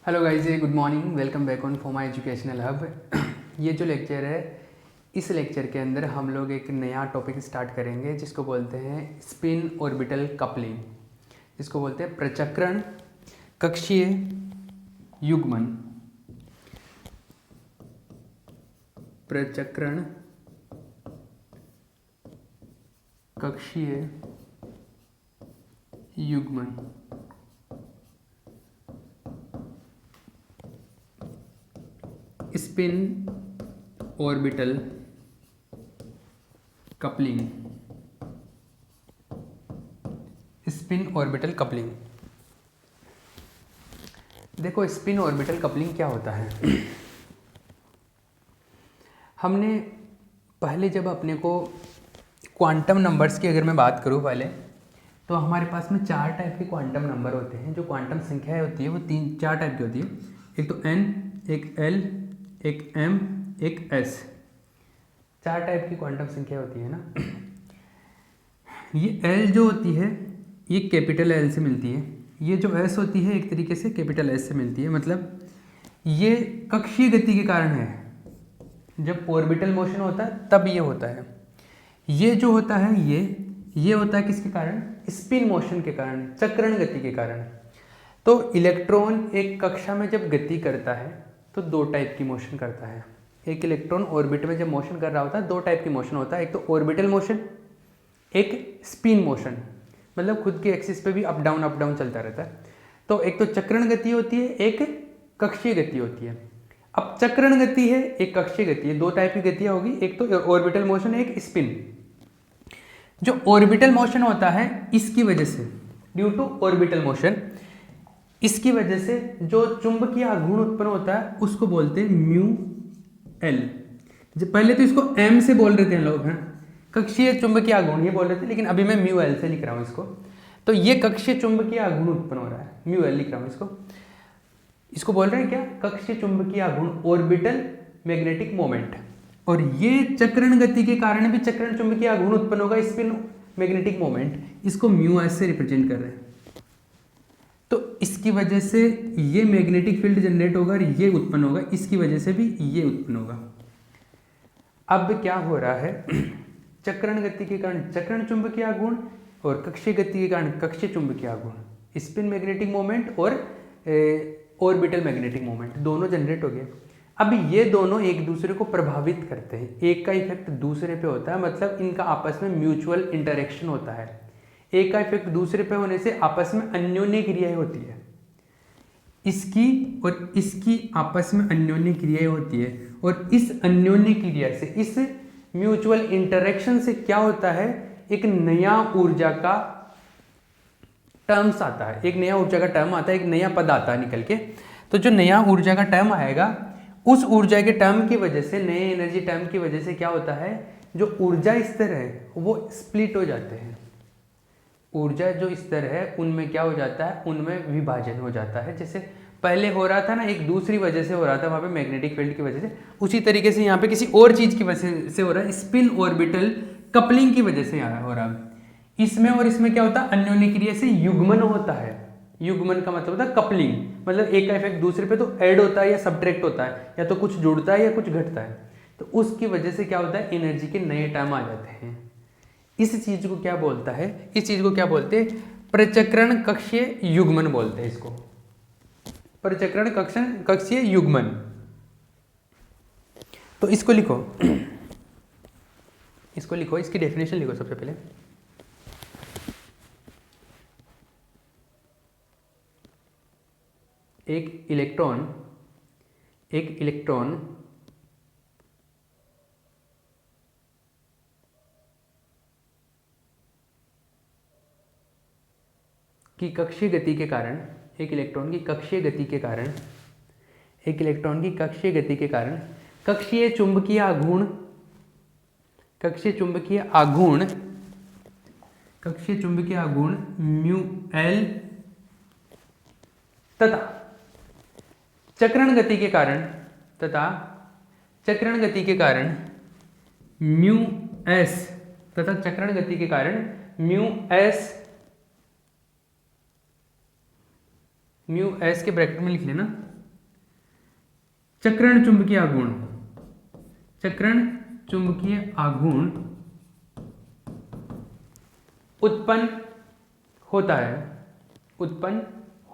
Hello guys, good morning. Welcome back on for my educational hub. ये जो lecture है, इस लेक्चर के अंदर हम लोग एक नया टॉपिक स्टार्ट करेंगे जिसको बोलते हैं स्पिन ऑर्बिटल कपलिंग, जिसको बोलते हैं प्रचक्रण कक्षीय युग्मन। प्रचक्रण कक्षीय युग्मन। Spin orbital coupling. Spin orbital coupling. देखो, स्पिन ऑर्बिटल कपलिंग क्या होता है। हमने पहले जब अपने को क्वांटम नंबर्स की अगर मैं बात करूँ पहले, तो हमारे पास में 4 टाइप के क्वांटम नंबर होते हैं। जो क्वांटम संख्याएं होती है वो 4 टाइप की होती है। एक तो n, एक l, एक m, एक s। 4 टाइप की क्वांटम संख्या होती है ना। ये l जो होती है ये कैपिटल L से मिलती है। ये जो s होती है एक तरीके से कैपिटल S से मिलती है। मतलब ये कक्षीय गति के कारण है। जब ऑर्बिटल मोशन होता है तब ये होता है। ये जो होता है ये होता है किसके कारण? स्पिन मोशन के कारण, चक्रण गति के कारण। तो इलेक्ट्रॉन एक कक्षा में जब गति करता है तो 2 टाइप की मोशन करता है। एक इलेक्ट्रॉन ऑर्बिट में जब मोशन कर रहा होता है 2 टाइप की मोशन होता है। एक तो ऑर्बिटल मोशन, एक स्पिन मोशन। मतलब खुद के एक्सिस पे भी अप डाउन चलता रहता है। तो एक तो चक्रण गति होती है, एक कक्षीय गति होती है। अब चक्रण गति है, एक कक्षीय गति है। 2 टाइप की गतियां होगी, एक तो ऑर्बिटल मोशन, एक स्पिन। जो ऑर्बिटल मोशन होता है इसकी वजह से, ड्यू टू ऑर्बिटल मोशन, इसकी वजह से जो चुंबकीय आघूर्ण उत्पन्न होता है उसको बोलते हैं म्यू एल। पहले तो इसको एम से बोल रहे थे लोग, हैं कक्षीय चुंबकीय आघूर्ण ये बोल रहे थे, लेकिन अभी मैं म्यू एल से लिख रहा हूँ इसको। तो ये कक्षीय चुंबकीय आघूर्ण उत्पन्न हो रहा है, म्यू एल लिख रहा हूँ इसको बोल रहे हैं क्या? कक्षीय चुंबकीय आघूर्ण, ऑर्बिटल मैग्नेटिक मोमेंट। और ये चक्रण गति के कारण भी चक्रण चुंबकीय आघूर्ण उत्पन्न होगा, स्पिन मैग्नेटिक मोमेंट। इसको म्यू एस से रिप्रेजेंट कर रहे हैं। तो इसकी वजह से ये मैग्नेटिक फील्ड जनरेट होगा और ये उत्पन्न होगा, इसकी वजह से भी ये उत्पन्न होगा। अब क्या हो रहा है? चक्रण गति के कारण चक्रण चुंबकीय आघूर्ण और कक्षीय गति के कारण कक्षीय चुंबकीय आघूर्ण, स्पिन मैग्नेटिक मोमेंट और ऑर्बिटल मैग्नेटिक मोमेंट दोनों जनरेट हो गए। अब ये दोनों एक दूसरे को प्रभावित करते हैं, एक का इफेक्ट दूसरे पे होता है। मतलब इनका आपस में म्यूचुअल इंटरेक्शन होता है। एक का इफेक्ट दूसरे पे होने से आपस में अन्योन्य क्रियाएं होती है। इसकी और इसकी आपस में अन्योन्य क्रियाएं होती है। और इस अन्योन्य क्रिया से, इस म्यूचुअल इंटरेक्शन से क्या होता है? एक नया ऊर्जा का टर्म्स आता है, एक नया ऊर्जा का टर्म आता है, एक नया पद आता है निकल के। तो जो नया ऊर्जा का टर्म आएगा, उस ऊर्जा के टर्म की वजह से, नए एनर्जी टर्म की वजह से क्या होता है? जो ऊर्जा स्तर है वो स्प्लिट हो जाते हैं। ऊर्जा जो स्तर है उनमें क्या हो जाता है? उनमें विभाजन हो जाता है। जैसे पहले हो रहा था ना, एक दूसरी वजह से हो रहा था वहाँ पे, मैग्नेटिक फील्ड की वजह से, उसी तरीके से यहाँ पे किसी और चीज़ की वजह से हो रहा है, स्पिन ऑर्बिटल कपलिंग की वजह से हो रहा है। इसमें और इसमें क्या होता है? अन्योन्य क्रिया से युग्मन होता है। युग्मन का मतलब होता है कपलिंग। मतलब एक का इफेक्ट दूसरे पे तो ऐड होता है या सब्ट्रैक्ट होता है, या तो कुछ जुड़ता है या कुछ घटता है। तो उसकी वजह से क्या होता है? एनर्जी के नए टर्म आ जाते हैं। इस चीज को क्या बोलता है? इस चीज को क्या बोलते हैं? प्रचक्रण कक्षीय युग्मन बोलते हैं इसको। प्रचक्रण कक्षीय युग्मन। तो इसको लिखो, इसको लिखो, इसकी डेफिनेशन लिखो सबसे पहले। एक इलेक्ट्रॉन की कक्षीय गति के कारण, एक इलेक्ट्रॉन की कक्षीय गति के कारण, कक्षीय चुंबकीय आघूर्ण म्यू एल तथा चक्रण गति के कारण म्यू एस के ब्रैकेट में लिख लेना, चक्रण चुंबकीय आघूर्ण, चक्रण चुंबकीय आघूर्ण उत्पन्न होता है, उत्पन्न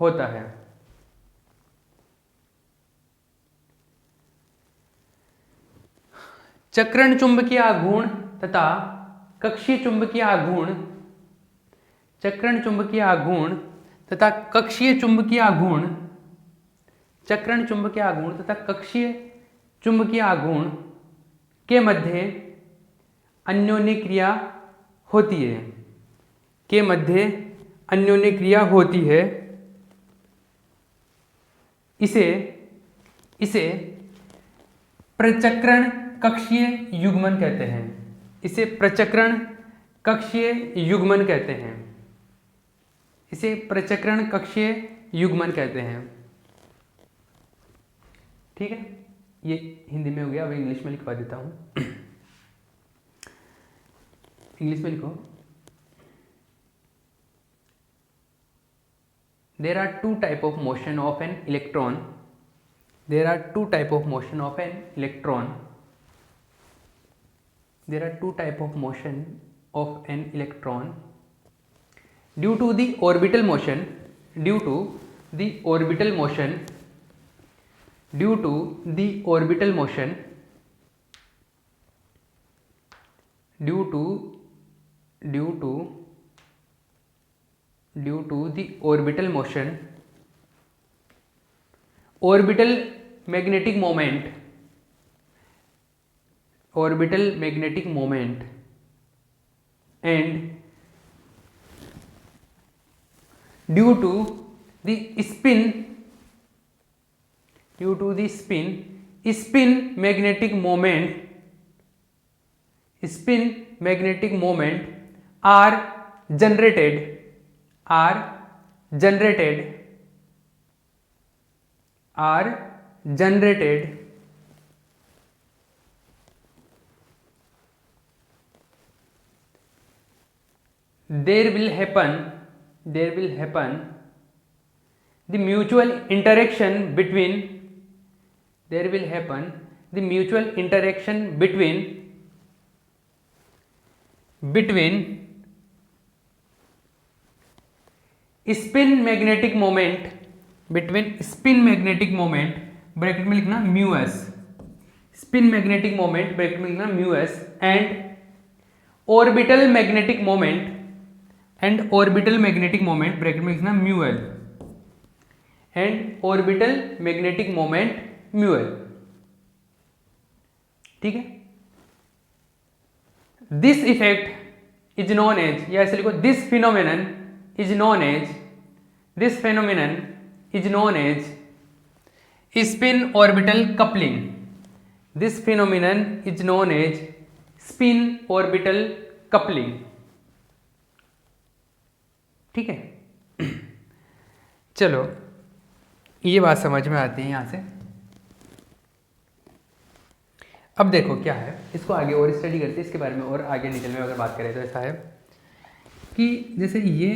होता है। चक्रण चुंबकीय आघूर्ण तथा कक्षीय चुंबकीय आघूर्ण, चक्रण चुंबकीय आघूर्ण तथा कक्षीय चुंबकीय आघूर्ण, चक्रण चुंबकीय आघूर्ण तथा कक्षीय चुंबकीय आघूर्ण के मध्य अन्योन्य क्रिया होती है, के मध्य अन्योन्य क्रिया होती है। इसे प्रचक्रण कक्षीय युग्मन कहते हैं, इसे प्रचक्रण कक्षीय युग्मन कहते हैं, इसे प्रचक्रण कक्षीय युग्मन कहते हैं। ठीक है, ये हिंदी में हो गया। अब इंग्लिश में लिखवा देता हूं। इंग्लिश में लिखो, there are two type of motion of an electron, there are two type of motion of an electron, there are two type of motion of an electron due to the orbital motion, due to the orbital motion, due to the orbital motion, due to the orbital motion, orbital magnetic moment, orbital magnetic moment and due to the spin, due to the spin magnetic moment, spin magnetic moment are generated, are generated, are generated there will happen the mutual interaction between, there will happen the mutual interaction between spin magnetic moment, between spin magnetic moment bracket में लिखना mu s, spin magnetic moment bracket में लिखना mu s and orbital magnetic moment, and orbital magnetic moment bracket में लिखना mu l, and orbital magnetic moment mu l. ठीक है, this effect is known as, या ऐसे लिखो this phenomenon is known as, this phenomenon is known as spin orbital coupling, this phenomenon is known as spin orbital coupling. ठीक है, चलो ये बात समझ में आती है यहां से। अब देखो क्या है, इसको आगे और स्टडी करते हैं, इसके बारे में और आगे डिटेल में अगर बात करें तो ऐसा है कि जैसे ये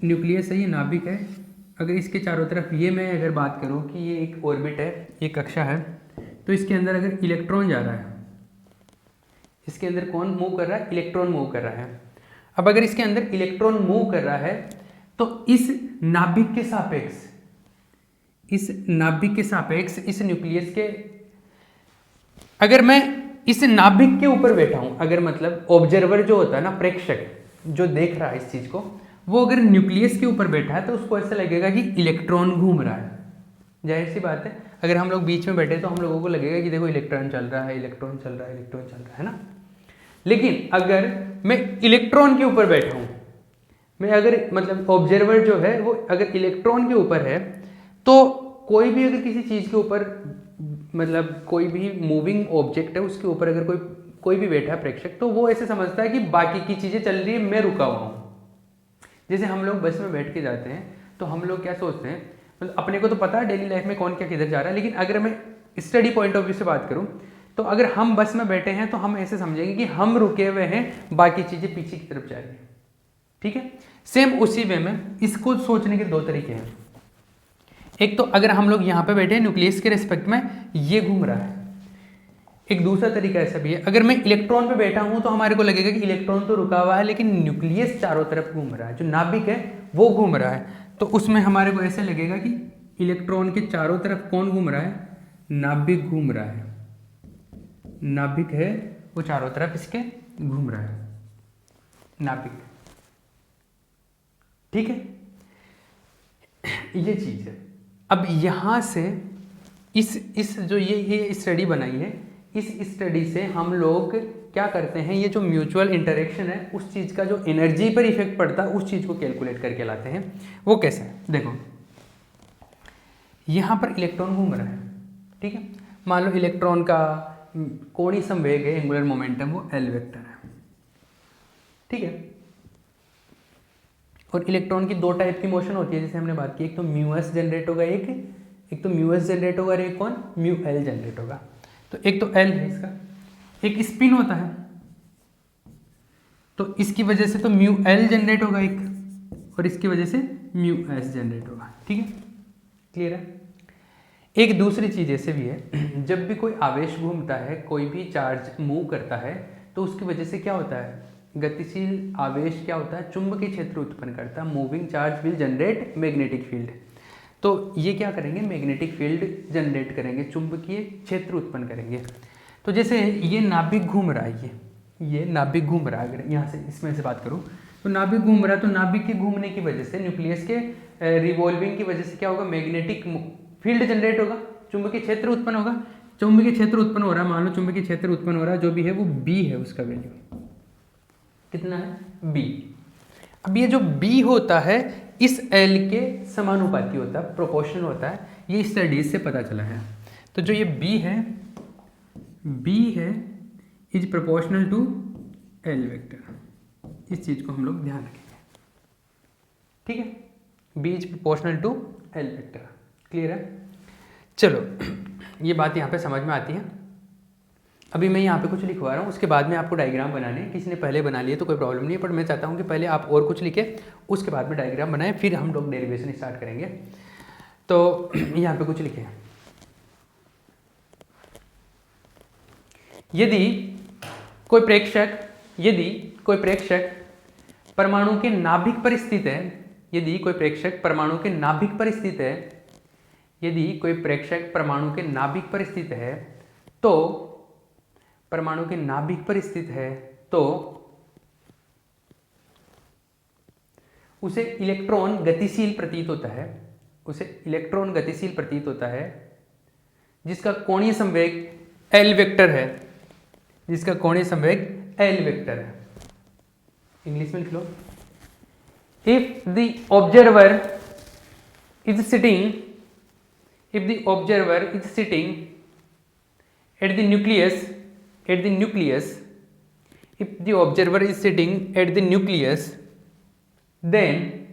न्यूक्लियस है, ये नाभिक है, अगर इसके चारों तरफ ये मैं अगर बात करूं कि ये एक ऑर्बिट है, ये कक्षा है, तो इसके अंदर अगर इलेक्ट्रॉन जा रहा है, इसके अंदर कौन मूव कर रहा है, इलेक्ट्रॉन मूव कर रहा है। अब अगर इसके अंदर इलेक्ट्रॉन मूव कर रहा है तो इस नाभिक के सापेक्ष, इस नाभिक के सापेक्ष इस न्यूक्लियस के, अगर मैं इस नाभिक के ऊपर बैठा हूं, अगर मतलब ऑब्जर्वर जो होता है ना, प्रेक्षक जो देख रहा है इस चीज को, वो अगर न्यूक्लियस के ऊपर बैठा है तो उसको ऐसा लगेगा कि इलेक्ट्रॉन घूम रहा है। जाहिर सी बात है, अगर हम लोग बीच में बैठे तो हम लोगों को लगेगा कि देखो इलेक्ट्रॉन चल रहा है, इलेक्ट्रॉन चल रहा है, इलेक्ट्रॉन चल रहा है ना। लेकिन अगर मैं इलेक्ट्रॉन के ऊपर बैठा हूं, मैं अगर मतलब ऑब्जर्वर जो है वो अगर इलेक्ट्रॉन के ऊपर है, तो कोई भी अगर किसी चीज के ऊपर मतलब कोई भी मूविंग ऑब्जेक्ट है उसके ऊपर अगर कोई भी बैठा है प्रेक्षक, तो वो ऐसे समझता है कि बाकी की चीजें चल रही है, मैं रुका हुआ हूं। जैसे हम लोग बस में बैठ के जाते हैं तो हम लोग क्या सोचते हैं, मतलब अपने को तो पता है डेली लाइफ में कौन क्या किधर जा रहा है, लेकिन अगर मैं स्टडी पॉइंट ऑफ व्यू से बात करूं तो अगर हम बस में बैठे हैं तो हम ऐसे समझेंगे कि हम रुके हुए हैं, बाकी चीजें पीछे की तरफ जा रही हैं। ठीक है, सेम उसी वे में इसको सोचने के दो तरीके हैं। एक तो अगर हम लोग यहाँ पे बैठे हैं न्यूक्लियस के रिस्पेक्ट में, ये घूम रहा है। एक दूसरा तरीका ऐसा भी है, अगर मैं इलेक्ट्रॉन पे बैठा हूँ तो हमारे को लगेगा कि इलेक्ट्रॉन तो रुका हुआ है लेकिन न्यूक्लियस चारों तरफ घूम रहा है, जो नाभिक है वो घूम रहा है। तो उसमें हमारे को ऐसे लगेगा कि इलेक्ट्रॉन के चारों तरफ कौन घूम रहा है, नाभिक घूम रहा है। नाभिक है वो चारों तरफ इसके घूम रहा है, नाभिक। ठीक है, ये चीज है। अब यहां से इस जो ये स्टडी बनाई है, इस स्टडी से हम लोग क्या करते हैं, ये जो म्यूचुअल इंटरेक्शन है उस चीज का जो एनर्जी पर इफेक्ट पड़ता है उस चीज को कैलकुलेट करके लाते हैं। वो कैसे है, देखो यहां पर इलेक्ट्रॉन घूम रहा है, ठीक है। मान लो इलेक्ट्रॉन का कोणीय संवेग है, एंगुलर मोमेंटम, वो एल वेक्टर है, ठीक है। और इलेक्ट्रॉन की दो टाइप की मोशन होती है जैसे हमने बात की, एक तो म्यू एस जनरेट होगा, एक तो म्यू एस जनरेट होगा और एक कौन, म्यू एल जनरेट होगा। तो एक तो एल है इसका, एक स्पिन होता है तो इसकी वजह से तो म्यू एल जनरेट होगा एक, और इसकी वजह से म्यू एस जनरेट होगा, ठीक है, क्लियर है। एक दूसरी चीज ऐसे भी है, जब भी कोई आवेश घूमता है, कोई भी चार्ज मूव करता है तो उसकी वजह से क्या होता है, गतिशील आवेश क्या होता है, चुंबकीय क्षेत्र उत्पन्न करता है। Moving charge will generate magnetic field, तो ये क्या करेंगे, मैग्नेटिक फील्ड जनरेट करेंगे, चुंबकीय क्षेत्र उत्पन्न करेंगे। तो जैसे ये नाभिक घूम रहा है, ये नाभिक घूम रहा है, अगर यहाँ से इसमें से बात करूँ तो नाभिक घूम रहा है, तो नाभिक के घूमने की वजह से, न्यूक्लियस के रिवॉल्विंग की वजह से क्या होगा, मैग्नेटिक फील्ड जनरेट होगा, चुंबकीय क्षेत्र उत्पन्न होगा। चुंबकीय क्षेत्र उत्पन्न हो रहा है, मान लो चुंबकीय क्षेत्र उत्पन्न हो रहा है, जो भी है वो बी है, उसका वैल्यू कितना है, बी। अब ये जो बी होता है इस एल के समानुपाती होता है, प्रोपोर्शनल होता है, ये स्टडीज से पता चला है। तो जो ये बी है is proportional to L vector, इस चीज को हम लोग ध्यान रखेंगे, ठीक है। B is proportional to L vector, clear है। चलो ये बात यहाँ पे समझ में आती है। अभी मैं यहाँ पे कुछ लिखवा रहा हूँ, उसके बाद में आपको डायग्राम बनाने, किसी ने पहले बना लिए तो कोई प्रॉब्लम नहीं है, पर मैं चाहता हूँ कि पहले आप और कुछ लिखे, उसके बाद में डायग्राम बनाएं, फिर हम लोग डेरिवेशन स्टार्ट करेंगे। तो यहाँ पे कुछ लिखे, यदि कोई प्रेक्षक परमाणु के नाभिक पर स्थित है, यदि कोई प्रेक्षक परमाणु के नाभिक पर स्थित है, यदि कोई प्रेक्षक परमाणु के नाभिक पर स्थित है, तो परमाणु के नाभिक पर स्थित है तो उसे इलेक्ट्रॉन गतिशील प्रतीत होता है, उसे इलेक्ट्रॉन गतिशील प्रतीत होता है जिसका कोणीय संवेग एल वेक्टर है, जिसका कोणीय संवेग एल वेक्टर है। इंग्लिश में लिख लो, if the observer is sitting at the nucleus, if the observer is sitting at the nucleus, then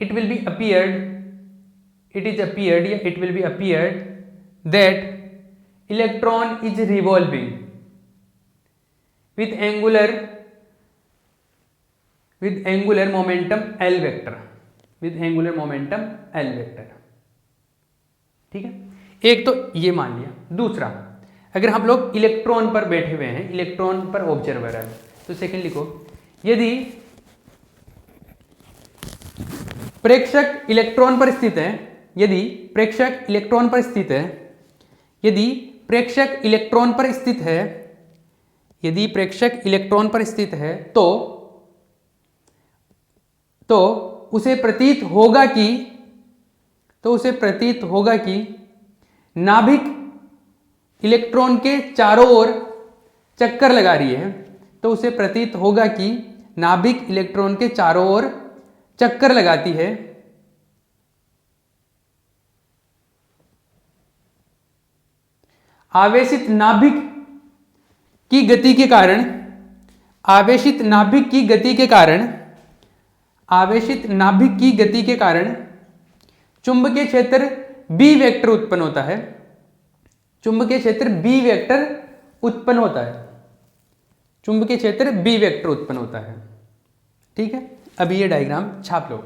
it will be appeared that electron is revolving with angular momentum L vector, ठीक है। एक तो ये मान लिया। दूसरा, अगर हम लोग इलेक्ट्रॉन पर बैठे हुए हैं, इलेक्ट्रॉन पर ऑब्जर्वर है, तो सेकंड लिखो, यदि प्रेक्षक इलेक्ट्रॉन पर स्थित है, यदि प्रेक्षक इलेक्ट्रॉन पर स्थित है, यदि प्रेक्षक इलेक्ट्रॉन पर स्थित है, यदि प्रेक्षक इलेक्ट्रॉन पर स्थित है, तो उसे प्रतीत होगा कि नाभिक इलेक्ट्रॉन के चारों ओर चक्कर लगा रही है, तो उसे प्रतीत होगा कि नाभिक इलेक्ट्रॉन के चारों ओर चक्कर लगाती है, आवेशित नाभिक की गति के कारण, आवेशित नाभिक की गति के कारण चुंबकीय क्षेत्र बी वेक्टर उत्पन्न होता है, चुंबकीय क्षेत्र बी वेक्टर उत्पन्न होता है, ठीक है। अभी ये डायग्राम छाप लो।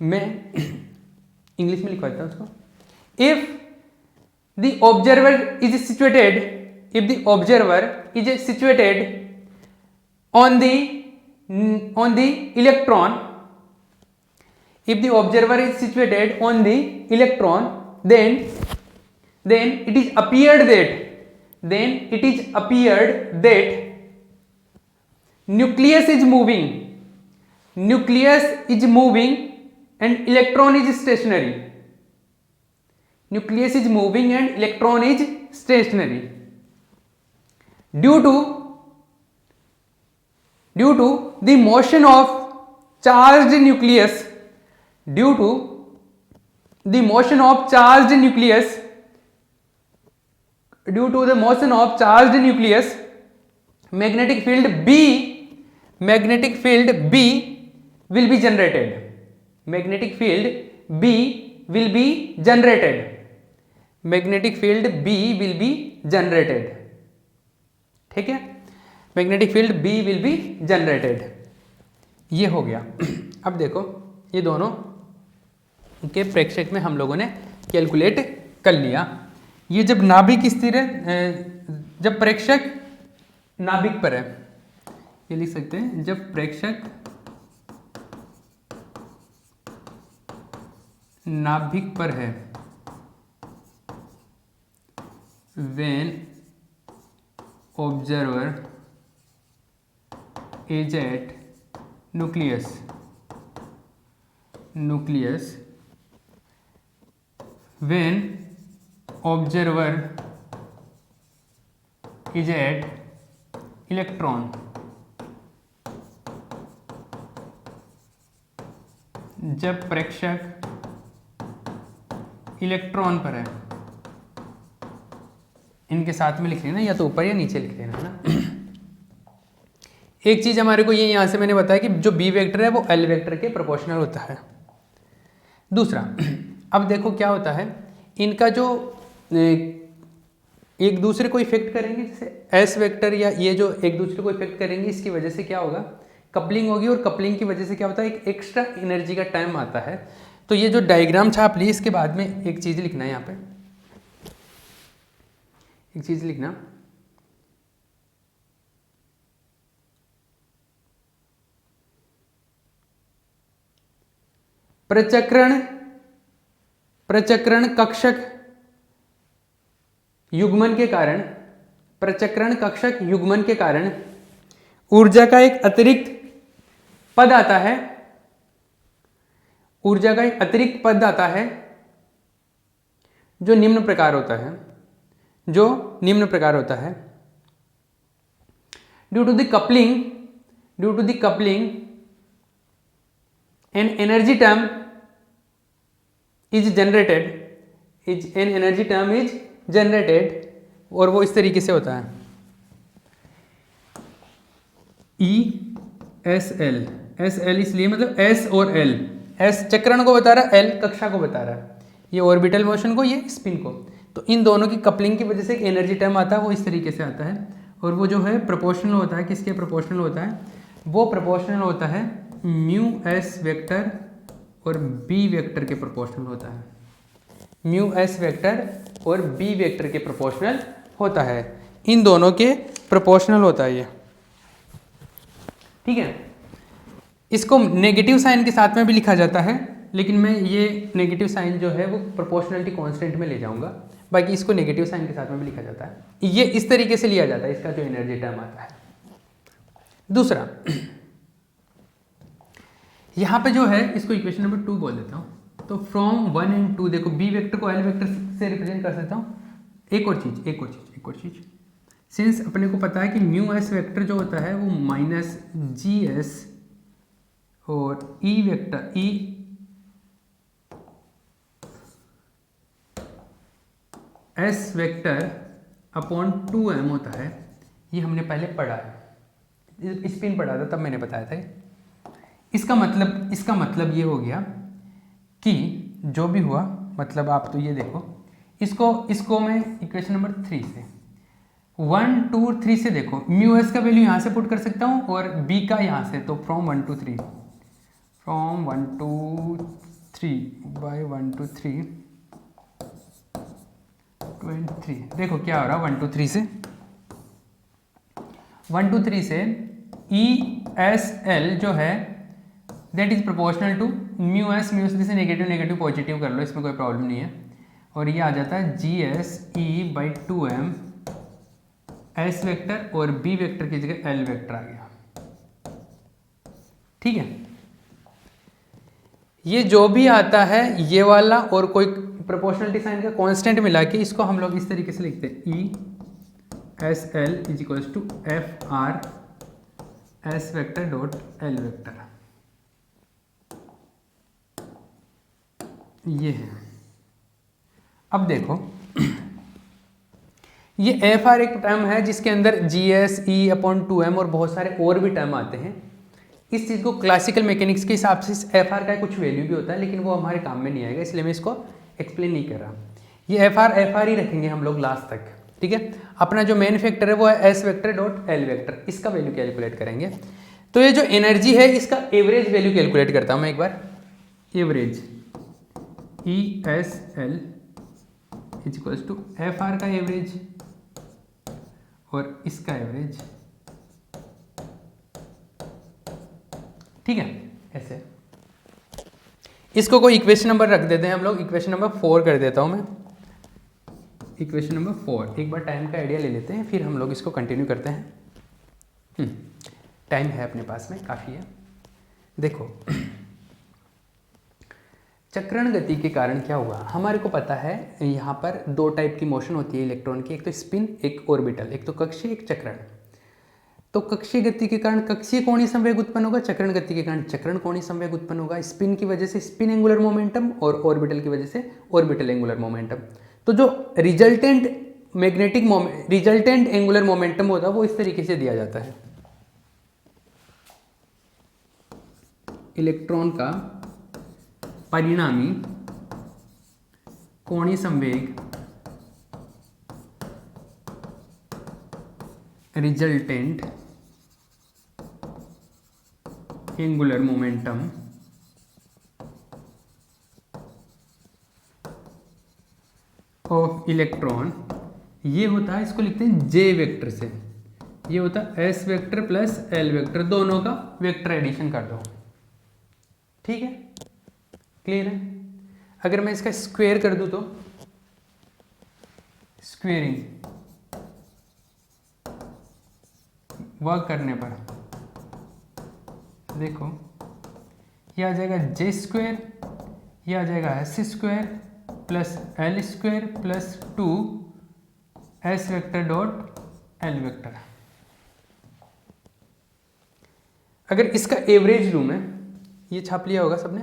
मैं इंग्लिश में लिखवाता हूँ उसको। If the observer is situated on the electron, if the observer is situated on the electron, then it is appeared that nucleus is moving and electron is stationary. Nucleus is moving and electron is stationary due to the motion of charged nucleus. Due to the motion of charged nucleus, magnetic field B will be generated. Magnetic field B will be generated. ठीक है, magnetic field B will be generated. ये हो गया। अब देखो ये दोनों के प्रेक्षक में हम लोगों ने कैलकुलेट कर लिया। ये जब नाभिक स्थिर है, जब प्रेक्षक नाभिक पर है, ये लिख सकते हैं, जब प्रेक्षक नाभिक पर है, when observer is at nucleus when observer is at electron, जब प्रेक्षक इलेक्ट्रॉन पर है, इनके साथ में लिख लेना, या तो ऊपर या नीचे लिख लेना, है ना। एक चीज हमारे को ये यहाँ से मैंने बताया कि जो बी वेक्टर है वो एल वेक्टर के प्रोपोर्शनल होता है। दूसरा, अब देखो क्या होता है, इनका जो एक दूसरे को इफेक्ट करेंगे, जैसे एस वेक्टर या ये जो एक दूसरे को इफेक्ट करेंगे, इसकी वजह से क्या होगा, कपलिंग होगी, और कपलिंग की वजह से क्या होता है, एक एक्स्ट्रा एनर्जी का टाइम आता है। तो ये जो डायग्राम छाप ली, इसके बाद में एक चीज लिखना है, यहाँ पे एक चीज लिखना, प्रचक्रण कक्षक युग्मन के कारण ऊर्जा का एक अतिरिक्त पद आता है, जो निम्न प्रकार होता है, due to the coupling an energy term is generated, और वो इस तरीके से होता है, ESL, इसलिए मतलब S और L, S चक्रण को बता रहा है, L कक्षा को बता रहा है, ये ऑर्बिटल मोशन को, ये स्पिन को। तो इन दोनों की कपलिंग की वजह से एक एनर्जी टर्म आता है, वो इस तरीके से आता है, और वो जो है प्रोपोर्शनल होता है, किसके प्रोपोर्शनल होता है, वो प्रोपोर्शनल होता है म्यू एस वेक्टर और बी वेक्टर के प्रोपोर्शनल होता है, म्यू एस वेक्टर और बी वेक्टर के प्रोपोर्शनल होता है, इन दोनों के प्रोपोर्शनल होता है ये, ठीक है। इसको नेगेटिव साइन के साथ में भी लिखा जाता है, लेकिन मैं ये नेगेटिव साइन जो है वो प्रोपोर्शनलिटी कांस्टेंट में ले जाऊंगा, बाकी इसको नेगेटिव साइन के साथ में भी लिखा जाता है। ये इस तरीके से लिया जाता है, इसका जो एनर्जी टर्म आता है। दूसरा, यहाँ पे जो है इसको इक्वेशन नंबर 2 बोल देता हूँ। तो फ्रॉम 1 and 2, देखो बी वेक्टर को एल वेक्टर से रिप्रेजेंट कर सकता हूँ। एक और चीज, सिंस अपने को पता है कि म्यू एस वेक्टर जो होता है वो माइनस जी एस और E vector S vector upon 2m होता है, ये हमने पहले पढ़ा है, स्पिन पढ़ा था तब मैंने बताया था। इसका मतलब ये हो गया कि जो भी हुआ, मतलब आप तो ये देखो, इसको मैं इक्वेशन नंबर 3 से 1 2 3 से देखो, म्यू एस का वैल्यू यहाँ से पुट कर सकता हूँ और बी का यहाँ से, तो फ्रॉम 1 to 3 1 2 3 23। देखो क्या हो रहा है 1 2 3 से 1 2 3 से ई एस एल जो है that is proportional to mu S से नेगेटिव नेगेटिव पॉजिटिव कर लो, इसमें कोई प्रॉब्लम नहीं है। और ये आ जाता है G S E by 2m S vector और बी वेक्टर की जगह एल वेक्टर आ गया। ठीक है, ये जो भी आता है ये वाला और कोई प्रोपोर्शनलिटी साइन का कांस्टेंट मिला के इसको हम लोग इस तरीके से लिखते हैं E S L is equals to F R S vector dot L vector. ये है। अब देखो ये एफ आर एक टर्म है जिसके अंदर G S E upon 2m और बहुत सारे और भी टर्म आते हैं। इस चीज़ को क्लासिकल मैकेनिक्स के हिसाब से एफ आर का कुछ वैल्यू भी होता है, लेकिन वो हमारे काम में नहीं आएगा, इसलिए मैं इसको एक्सप्लेन नहीं कर रहा। ये एफ आर ही रखेंगे हम लोग लास्ट तक। ठीक है, अपना जो मेन फैक्टर है वो है S vector dot L vector, इसका वैल्यू कैलकुलेट करेंगे। तो ये जो एनर्जी है इसका एवरेज वैल्यू कैलकुलेट करता हूँ मैं एक बार। Average E S L is equals to F R का एवरेज और इसका एवरेज। ठीक है, ऐसे इसको कोई इक्वेशन नंबर रख देते हैं हम लोग। इक्वेशन नंबर 4 कर देता हूं मैं। इक्वेशन नंबर 4 एक बार टाइम का आइडिया ले लेते हैं, फिर हम लोग इसको कंटिन्यू करते हैं। टाइम है अपने पास में, काफ़ी है। देखो चक्रण गति के कारण क्या हुआ, हमारे को पता है यहाँ पर दो टाइप की मोशन होती है इलेक्ट्रॉन की, एक तो स्पिन एक ऑर्बिटल, एक तो कक्षीय एक चक्रण। तो कक्षीय गति के कारण कक्षीय कोणीय संवेग उत्पन्न होगा, चक्रण गति के कारण चक्रण कोणीय संवेग उत्पन्न होगा। स्पिन की वजह से स्पिन एंगुलर मोमेंटम और ऑर्बिटल की वजह से ऑर्बिटल एंगुलर मोमेंटम। तो जो रिजल्टेंट रिजल्टेंट एंगुलर मोमेंटम होता है वो इस तरीके से दिया जाता है। इलेक्ट्रॉन का परिणामी कोणीय संवेग resultant angular momentum of electron, ये होता है, इसको लिखते हैं जे वेक्टर से। ये होता है S vector plus L vector, दोनों का वेक्टर एडिशन कर दो। ठीक है, क्लियर है। अगर मैं इसका स्क्वायर कर दूं तो स्क्वेयरिंग वर्क करने पर देखो ये आ जाएगा जे स्क्वायर, ये आ जाएगा S square plus L square plus 2 S vector dot L vector. अगर इसका एवरेज लूँ मैं, ये छाप लिया होगा सबने,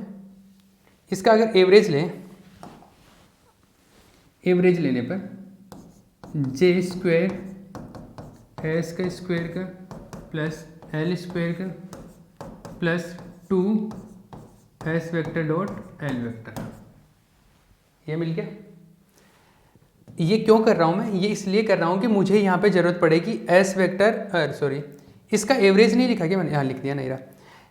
इसका अगर एवरेज लें, एवरेज लेने पर जे स्क्वायर एस का स्क्वायर का प्लस एल स्क्वायर का plus 2 S vector dot L vector, ये मिल गया। ये क्यों कर रहा हूँ मैं, ये इसलिए कर रहा हूँ कि मुझे यहाँ पे जरूरत पड़ेगी एस वेक्टर, सॉरी इसका एवरेज नहीं लिखा क्या मैंने, यहाँ लिख दिया नहीं रहा।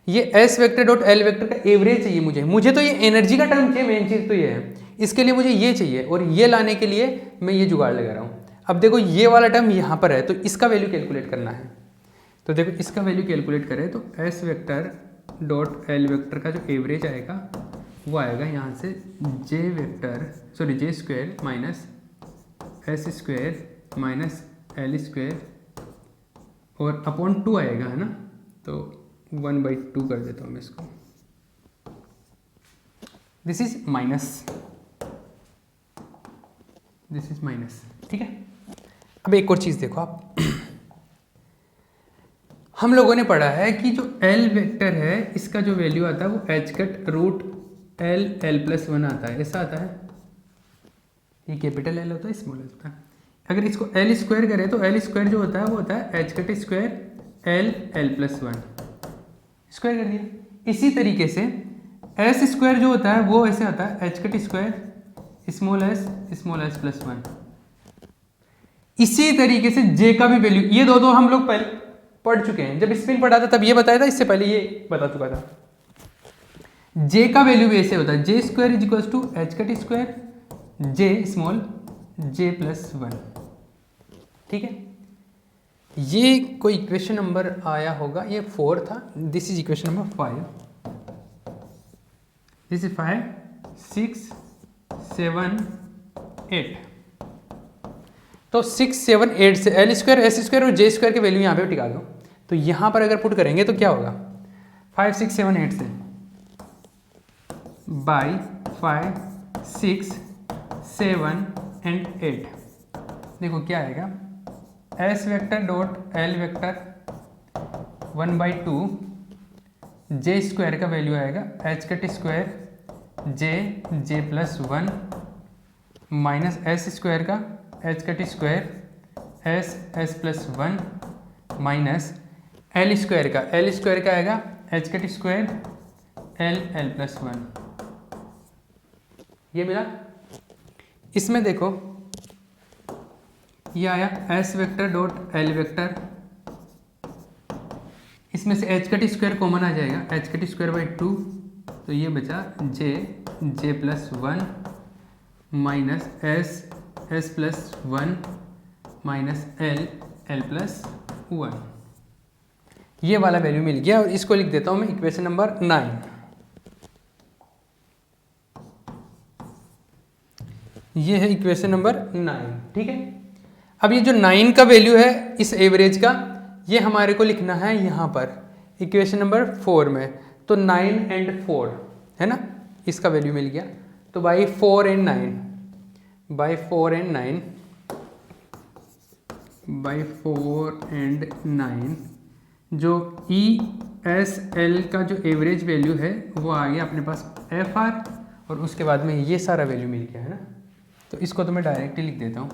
ये S vector dot L vector का एवरेज चाहिए मुझे तो ये एनर्जी का टर्म चाहिए, मेन चीज़ तो ये है। इसके लिए मुझे ये चाहिए और ये लाने के लिए मैं ये जुगाड़ लगा रहा हूँ। अब देखो ये वाला टर्म यहाँ पर है तो इसका वैल्यू कैलकुलेट करना है। तो देखो इसका वैल्यू कैलकुलेट करें तो S vector dot L vector का जो एवरेज आएगा वो आएगा यहाँ से J square minus S square minus L square और अपॉन 2 आएगा, है ना। तो 1/2 कर देता हूँ मैं इसको। This is minus, this is minus. ठीक है, अब एक और चीज़ देखो आप, हम लोगों ने पढ़ा है कि जो एल वेक्टर है इसका जो वैल्यू आता है वो H cut root L plus 1 आता है, ऐसा आता है। ये कैपिटल एल होता है, स्मॉल एल होता है। अगर इसको एल स्क्वायर करें तो एल स्क्वायर जो होता है वो होता है H cut square L plus 1, square कर दिया। इसी तरीके से एस स्क्वायर जो होता है वो ऐसे आता है H cut square small S plus 1। इसी तरीके से जे का भी वैल्यू, ये दो हम लोग पहले पढ़ चुके हैं, जब स्पिन पढ़ा था तब ये बताया था, इससे पहले ये बता चुका था। जे का वैल्यू भी ऐसे होता है, J square is equal to H cut square J small J plus 1। ठीक है, ये कोई इक्वेशन नंबर आया होगा, ये 4 था, this is equation number 5, this is 5 6 7 8। तो 6 7 8 से एल स्क्वायर एस स्क्वायर और जे स्क्वायर के वैल्यू यहाँ पे टिका दो, तो यहाँ पर अगर पुट करेंगे तो क्या होगा, 5 6 7 8 से बाई 5 6 7 एंड 8, देखो क्या आएगा, S vector dot L vector 1/2 J square का वैल्यू आएगा एच कट स्क्वायर जे प्लस 1 माइनस एस स्क्वायर का H cut square S plus 1 minus L square का आएगा H cut square L plus 1। ये मिला। इसमें देखो ये आया S vector dot L vector, इसमें से एच कट स्क्वायर कॉमन आ जाएगा, एच कट स्क्वायर बाई 2, तो ये बचा जे plus 1 minus S plus 1 minus L plus 1। ये वाला वैल्यू मिल गया और इसको लिख देता हूं मैं इक्वेशन नंबर 9। ये है इक्वेशन नंबर 9। ठीक है, अब ये जो 9 का वैल्यू है इस एवरेज का, ये हमारे को लिखना है यहाँ पर इक्वेशन नंबर 4 में, तो 9 एंड 4 है ना, इसका वैल्यू मिल गया, तो बाई 4 एंड 9 बाई 4 एंड 9 जो ई एस एल का जो एवरेज वैल्यू है वो आ गया अपने पास एफ आर, और उसके बाद में ये सारा वैल्यू मिल गया है ना। तो इसको तो मैं डायरेक्टली लिख देता हूँ,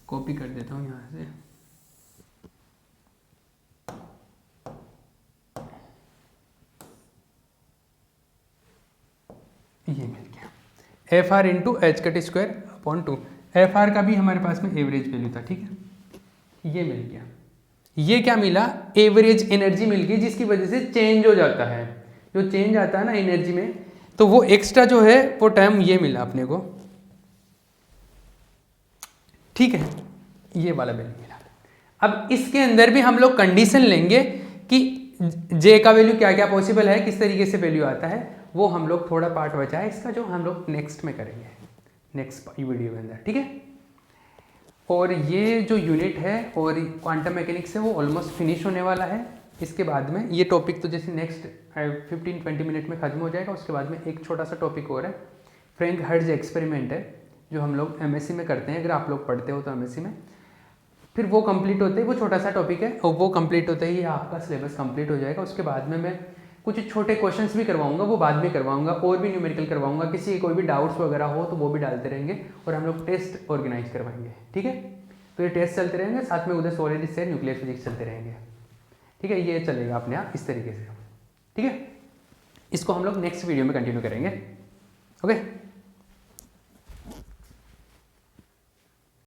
कॉपी कर देता हूँ यहाँ से, ये मिल गया F R into H cut square upon 2। F R का भी हमारे पास में एवरेज वैल्यू था। ठीक है, ये मिल गया। ये क्या मिला, एवरेज एनर्जी मिल गई, जिसकी वजह से चेंज हो जाता है, जो चेंज आता है ना एनर्जी में, तो वो एक्स्ट्रा जो है वो टाइम ये मिला अपने को। ठीक है, ये वाला वैल्यू मिला। अब इसके अंदर भी हम लोग कंडीशन लेंगे कि जे का वैल्यू क्या क्या पॉसिबल है, किस तरीके से वैल्यू आता है, वो हम लोग थोड़ा पार्ट बचा है इसका, जो हम लोग नेक्स्ट में करेंगे, नेक्स्ट वीडियो के अंदर। ठीक है, और ये जो यूनिट है और क्वांटम मैकेनिक्स है वो ऑलमोस्ट फिनिश होने वाला है। इसके बाद में ये टॉपिक तो जैसे नेक्स्ट 15-20 मिनट में ख़त्म हो जाएगा। उसके बाद में एक छोटा सा टॉपिक और है, फ्रैंक हर्ट्ज एक्सपेरिमेंट है, जो हम लोग एमएससी में करते हैं, अगर आप लोग पढ़ते हो तो एमएससी में। फिर वो कंप्लीट होते ही, वो छोटा सा टॉपिक है, और वो कंप्लीट होते ही आपका सिलेबस कंप्लीट हो जाएगा। उसके बाद में मैं कुछ छोटे क्वेश्चंस भी करवाऊंगा, वो बाद में करवाऊंगा, और भी न्यूमेरिकल करवाऊंगा, किसी कोई भी डाउट्स वगैरह हो तो वो भी डालते रहेंगे, और हम लोग टेस्ट ऑर्गेनाइज करवाएंगे। ठीक है, तो ये टेस्ट चलते रहेंगे, साथ में उधर सॉलिड से न्यूक्लियर फिजिक्स चलते रहेंगे। ठीक है, ये चलेगा अपने आप इस तरीके से। ठीक है, इसको हम लोग नेक्स्ट वीडियो में कंटिन्यू करेंगे। ओके।